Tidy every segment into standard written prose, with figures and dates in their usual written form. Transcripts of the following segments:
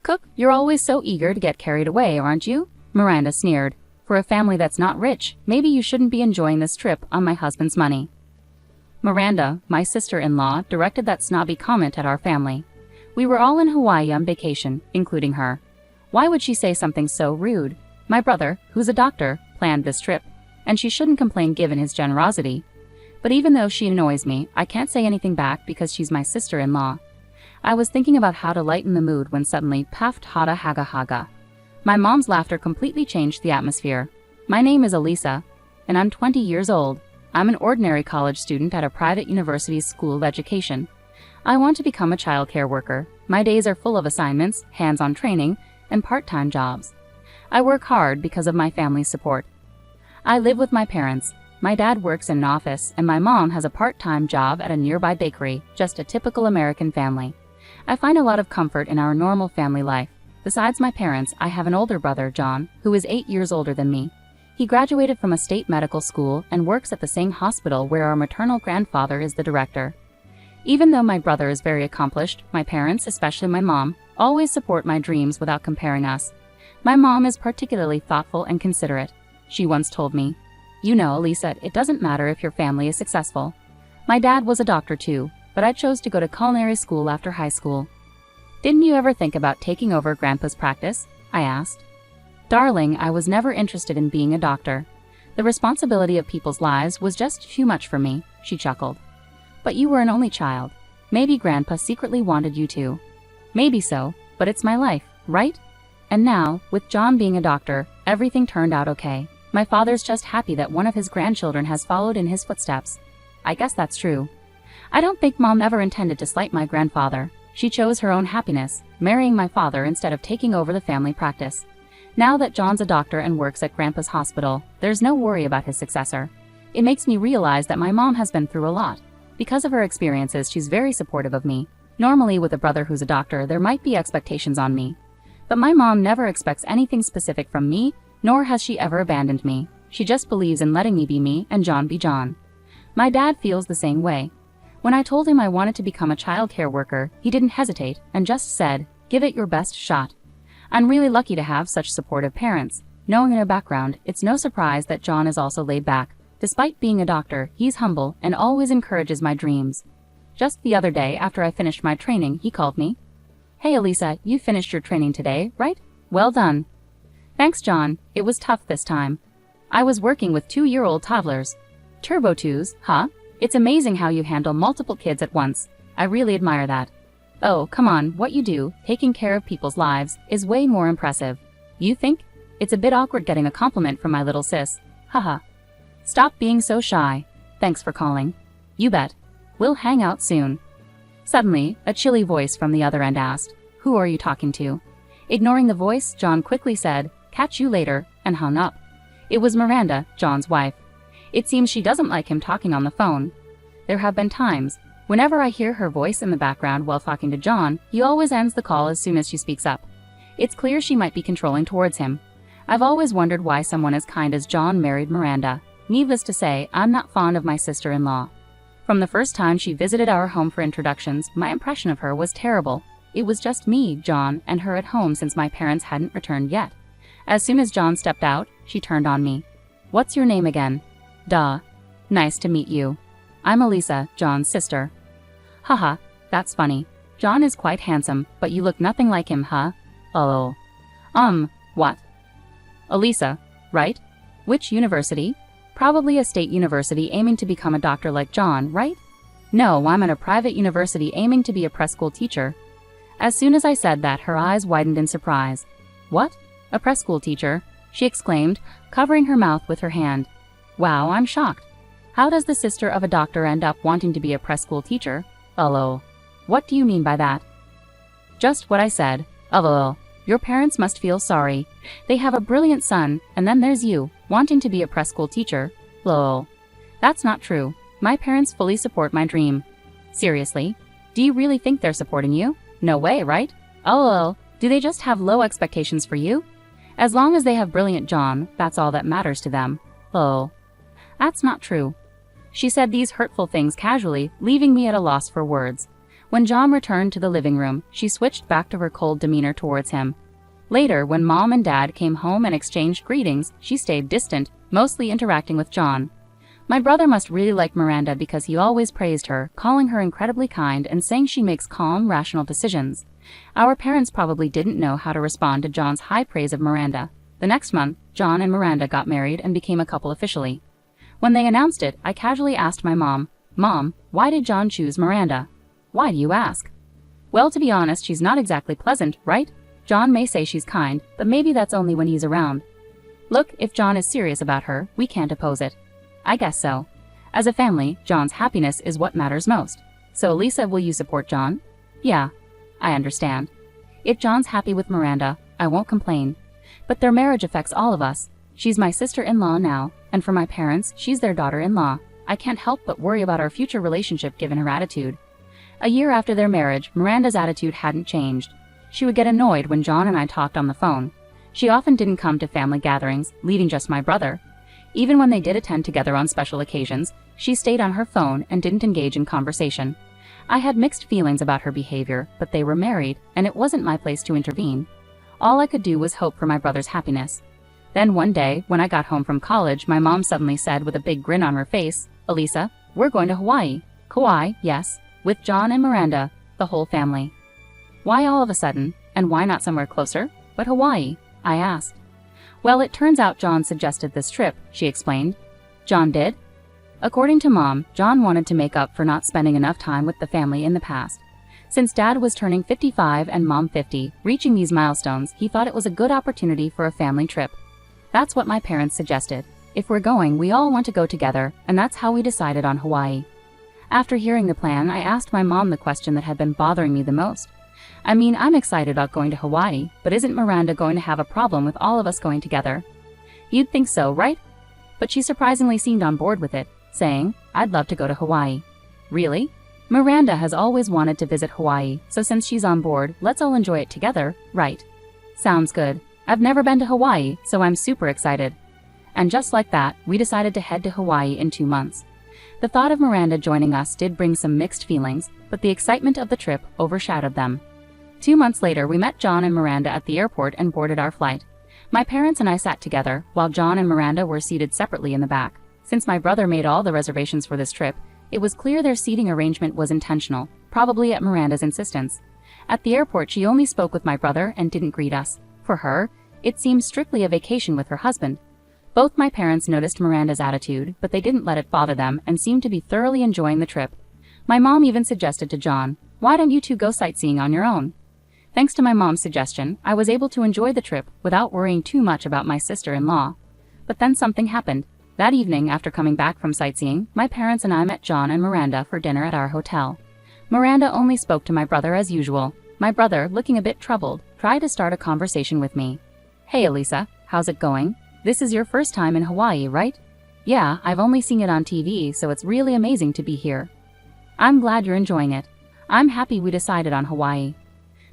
Cook, you're always so eager to get carried away, aren't you? Miranda sneered. For a family that's not rich, maybe you shouldn't be enjoying this trip on my husband's money. Miranda, my sister-in-law, directed that snobby comment at our family. We were all in Hawaii on vacation, including her. Why would she say something so rude? My brother, who's a doctor, planned this trip, and she shouldn't complain given his generosity. But even though she annoys me, I can't say anything back because she's my sister-in-law. I was thinking about how to lighten the mood when suddenly, paft hada haga haga. My mom's laughter completely changed the atmosphere. My name is Elisa, and I'm 20 years old. I'm an ordinary college student at a private university's school of education. I want to become a childcare worker. My days are full of assignments, hands-on training, and part-time jobs. I work hard because of my family's support. I live with my parents. My dad works in an office, and my mom has a part-time job at a nearby bakery, just a typical American family. I find a lot of comfort in our normal family life. Besides my parents, I have an older brother, John, who is 8 years older than me. He graduated from a state medical school and works at the same hospital where our maternal grandfather is the director. Even though my brother is very accomplished, my parents, especially my mom, always support my dreams without comparing us. My mom is particularly thoughtful and considerate. She once told me, "You know, Lisa, it doesn't matter if your family is successful." My dad was a doctor too, but I chose to go to culinary school after high school. "Didn't you ever think about taking over Grandpa's practice?" I asked. "Darling, I was never interested in being a doctor. The responsibility of people's lives was just too much for me," she chuckled. "But you were an only child. Maybe Grandpa secretly wanted you to." "Maybe so, but it's my life, right?" And now, with John being a doctor, everything turned out okay. My father's just happy that one of his grandchildren has followed in his footsteps. I guess that's true. I don't think Mom ever intended to slight my grandfather. She chose her own happiness, marrying my father instead of taking over the family practice. Now that John's a doctor and works at Grandpa's hospital, there's no worry about his successor. It makes me realize that my mom has been through a lot. Because of her experiences, she's very supportive of me. Normally, with a brother who's a doctor, there might be expectations on me. But my mom never expects anything specific from me, nor has she ever abandoned me. She just believes in letting me be me and John be John. My dad feels the same way. When I told him I wanted to become a childcare worker, he didn't hesitate and just said, "Give it your best shot." I'm really lucky to have such supportive parents. Knowing their background, it's no surprise that John is also laid back. Despite being a doctor, he's humble and always encourages my dreams. Just the other day, after I finished my training, he called me. "Hey Elisa, you finished your training today, right? Well done." "Thanks, John. It was tough this time. I was working with 2-year-old toddlers." "Turbo twos, huh? It's amazing how you handle multiple kids at once. I really admire that." "Oh, come on, what you do, taking care of people's lives, is way more impressive." "You think? It's a bit awkward getting a compliment from my little sis. Haha." "Stop being so shy. Thanks for calling." "You bet. We'll hang out soon." Suddenly, a chilly voice from the other end asked, "Who are you talking to?" Ignoring the voice, John quickly said, "Catch you later," and hung up. It was Miranda, John's wife. It seems she doesn't like him talking on the phone. There have been times, whenever I hear her voice in the background while talking to John, he always ends the call as soon as she speaks up. It's clear she might be controlling towards him. I've always wondered why someone as kind as John married Miranda. Needless to say, I'm not fond of my sister-in-law. From the first time she visited our home for introductions, my impression of her was terrible. It was just me, John, and her at home since my parents hadn't returned yet. As soon as John stepped out, she turned on me. "What's your name again?" "Duh. Nice to meet you. I'm Elisa, John's sister." "Haha, that's funny. John is quite handsome, but you look nothing like him, huh?" "Oh. What?" "Elisa, right? Which university?" "Probably a state university aiming to become a doctor like John, right?" "No, I'm at a private university aiming to be a preschool teacher." As soon as I said that, her eyes widened in surprise. "What? A preschool teacher?" she exclaimed, covering her mouth with her hand. "Wow, I'm shocked. How does the sister of a doctor end up wanting to be a preschool teacher?" "Oh. What do you mean by that?" "Just what I said. Oh. Your parents must feel sorry. They have a brilliant son, and then there's you, wanting to be a preschool teacher. Lol. That's not true. My parents fully support my dream." "Seriously? Do you really think they're supporting you?" "No way, right?" "Oh, do they just have low expectations for you?" "As long as they have brilliant John, that's all that matters to them." "Oh. That's not true." She said these hurtful things casually, leaving me at a loss for words. When John returned to the living room, she switched back to her cold demeanor towards him. Later, when Mom and Dad came home and exchanged greetings, she stayed distant, mostly interacting with John. My brother must really like Miranda because he always praised her, calling her incredibly kind and saying she makes calm, rational decisions. Our parents probably didn't know how to respond to John's high praise of Miranda. The next month, John and Miranda got married and became a couple officially. When they announced it, I casually asked my mom, "Mom, why did John choose Miranda?" "Why do you ask?" "Well, to be honest, she's not exactly pleasant, right? John may say she's kind, but maybe that's only when he's around. Look, if John is serious about her, we can't oppose it." "I guess so. As a family, John's happiness is what matters most. So, Lisa, will you support John?" "Yeah, I understand. If John's happy with Miranda, I won't complain. But their marriage affects all of us. She's my sister-in-law now, and for my parents, she's their daughter-in-law. I can't help but worry about our future relationship given her attitude." A year after their marriage, Miranda's attitude hadn't changed. She would get annoyed when John and I talked on the phone. She often didn't come to family gatherings, leaving just my brother. Even when they did attend together on special occasions, she stayed on her phone and didn't engage in conversation. I had mixed feelings about her behavior, but they were married, and it wasn't my place to intervene. All I could do was hope for my brother's happiness. Then one day, when I got home from college, my mom suddenly said with a big grin on her face, "Elisa, we're going to Hawaii." "Kauai, yes, with John and Miranda, the whole family." "Why all of a sudden, and why not somewhere closer, but Hawaii?" I asked. "Well, it turns out John suggested this trip," she explained. "John did?" According to Mom, John wanted to make up for not spending enough time with the family in the past. Since Dad was turning 55 and Mom 50, reaching these milestones, he thought it was a good opportunity for a family trip. That's what my parents suggested. If we're going, we all want to go together, and that's how we decided on Hawaii. After hearing the plan, I asked my mom the question that had been bothering me the most. I mean, I'm excited about going to Hawaii, but isn't Miranda going to have a problem with all of us going together? "You'd think so, right?" But she surprisingly seemed on board with it, saying, "I'd love to go to Hawaii." "Really? Miranda has always wanted to visit Hawaii, so since she's on board, let's all enjoy it together, right?" "Sounds good. I've never been to Hawaii, so I'm super excited." And just like that, we decided to head to Hawaii in 2 months. The thought of Miranda joining us did bring some mixed feelings, but the excitement of the trip overshadowed them. 2 months later, we met John and Miranda at the airport and boarded our flight. My parents and I sat together, while John and Miranda were seated separately in the back. Since my brother made all the reservations for this trip, it was clear their seating arrangement was intentional, probably at Miranda's insistence. At the airport, she only spoke with my brother and didn't greet us. For her, it seemed strictly a vacation with her husband. Both my parents noticed Miranda's attitude, but they didn't let it bother them and seemed to be thoroughly enjoying the trip. My mom even suggested to John, "Why don't you two go sightseeing on your own?" Thanks to my mom's suggestion, I was able to enjoy the trip without worrying too much about my sister-in-law. But then something happened. That evening, after coming back from sightseeing, my parents and I met John and Miranda for dinner at our hotel. Miranda only spoke to my brother as usual. My brother, looking a bit troubled, tried to start a conversation with me. "Hey Elisa, how's it going? This is your first time in Hawaii, right?" "Yeah, I've only seen it on TV, so it's really amazing to be here." "I'm glad you're enjoying it. I'm happy we decided on Hawaii."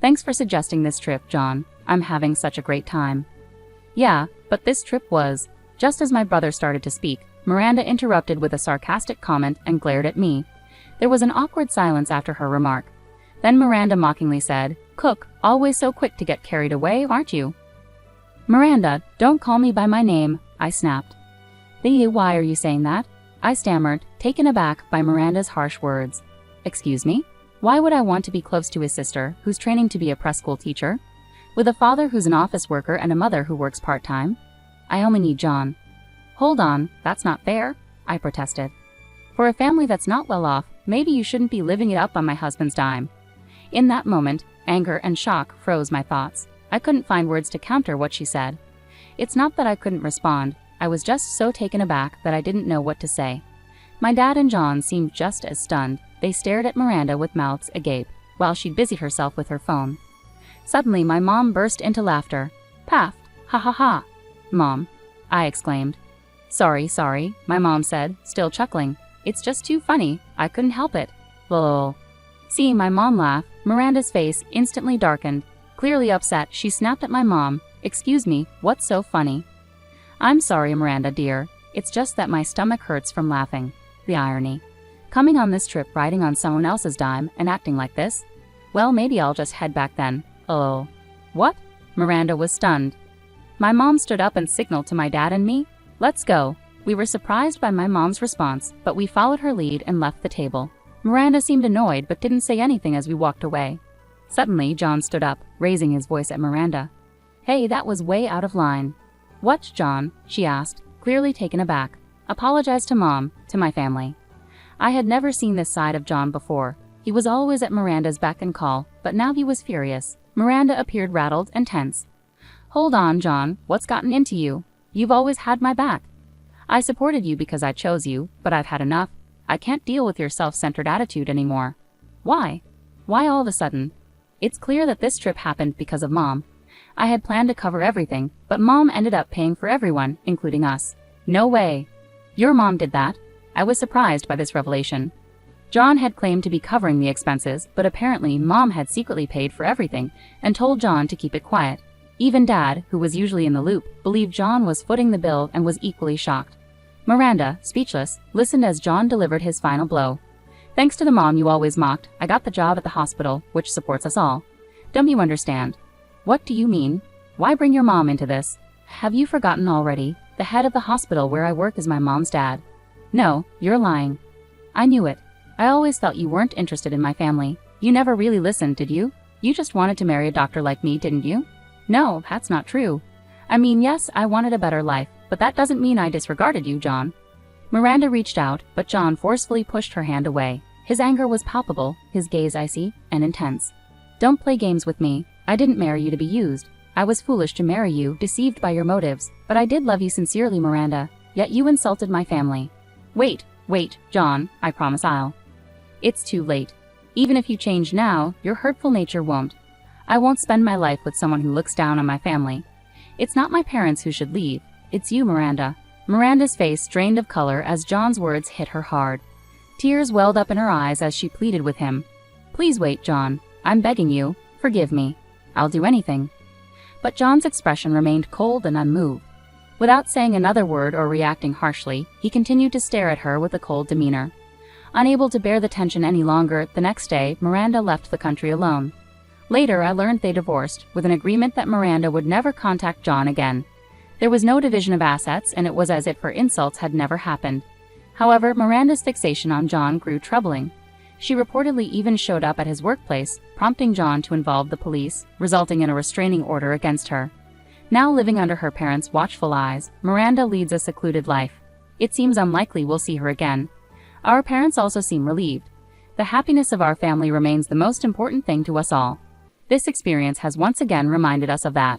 "Thanks for suggesting this trip, John. I'm having such a great time." "Yeah, but this trip was..." Just as my brother started to speak, Miranda interrupted with a sarcastic comment and glared at me. There was an awkward silence after her remark. Then Miranda mockingly said, "Cook, always so quick to get carried away, aren't you?" "Miranda, don't call me by my name," I snapped. "Why are you saying that?" I stammered, taken aback by Miranda's harsh words. "Excuse me? Why would I want to be close to his sister, who's training to be a preschool teacher? With a father who's an office worker and a mother who works part-time? I only need John." "Hold on, that's not fair," I protested. "For a family that's not well off, maybe you shouldn't be living it up on my husband's dime." In that moment, anger and shock froze my thoughts. I couldn't find words to counter what she said. It's not that I couldn't respond, I was just so taken aback that I didn't know what to say. My dad and John seemed just as stunned. They stared at Miranda with mouths agape, while she busied herself with her phone. Suddenly, my mom burst into laughter. "Paft, ha ha ha." "Mom," I exclaimed. Sorry, my mom said, still chuckling. "It's just too funny, I couldn't help it. Lol." Seeing my mom laugh, Miranda's face instantly darkened. Clearly upset, she snapped at my mom, "Excuse me, what's so funny?" "I'm sorry, Miranda dear. It's just that my stomach hurts from laughing." The irony. Coming on this trip riding on someone else's dime and acting like this? Well, maybe I'll just head back then. Oh. What? Miranda was stunned. My mom stood up and signaled to my dad and me. Let's go. We were surprised by my mom's response, but we followed her lead and left the table. Miranda seemed annoyed but didn't say anything as we walked away. Suddenly, John stood up, raising his voice at Miranda. Hey, that was way out of line. What, John? She asked, clearly taken aback. Apologize to Mom, to my family. I had never seen this side of John before. He was always at Miranda's beck and call, but now he was furious. Miranda appeared rattled and tense. Hold on, John, what's gotten into you? You've always had my back. I supported you because I chose you, but I've had enough. I can't deal with your self-centered attitude anymore. Why? Why all of a sudden? It's clear that this trip happened because of Mom. I had planned to cover everything, but Mom ended up paying for everyone, including us. No way. Your mom did that? I was surprised by this revelation. John had claimed to be covering the expenses, but apparently Mom had secretly paid for everything and told John to keep it quiet. Even Dad, who was usually in the loop, believed John was footing the bill and was equally shocked. Miranda, speechless, listened as John delivered his final blow. Thanks to the mom you always mocked, I got the job at the hospital, which supports us all. Don't you understand? What do you mean? Why bring your mom into this? Have you forgotten already? The head of the hospital where I work is my mom's dad. No, you're lying. I knew it. I always felt you weren't interested in my family. You never really listened, did you? You just wanted to marry a doctor like me, didn't you? No, that's not true. I mean, yes, I wanted a better life, but that doesn't mean I disregarded you, John. Miranda reached out, but John forcefully pushed her hand away. His anger was palpable, his gaze icy and intense. Don't play games with me. I didn't marry you to be used. I was foolish to marry you, deceived by your motives, but I did love you sincerely, Miranda. Yet you insulted my family. Wait, John, I promise I'll. It's too late. Even if you change now, your hurtful nature won't. I won't spend my life with someone who looks down on my family. It's not my parents who should leave. It's you, Miranda. Miranda's face drained of color as John's words hit her hard. Tears welled up in her eyes as she pleaded with him. Please wait, John. I'm begging you. Forgive me. I'll do anything. But John's expression remained cold and unmoved. Without saying another word or reacting harshly, he continued to stare at her with a cold demeanor. Unable to bear the tension any longer, the next day, Miranda left the country alone. Later, I learned they divorced, with an agreement that Miranda would never contact John again. There was no division of assets, and it was as if her insults had never happened. However, Miranda's fixation on John grew troubling. She reportedly even showed up at his workplace, prompting John to involve the police, resulting in a restraining order against her. Now living under her parents' watchful eyes, Miranda leads a secluded life. It seems unlikely we'll see her again. Our parents also seem relieved. The happiness of our family remains the most important thing to us all. This experience has once again reminded us of that.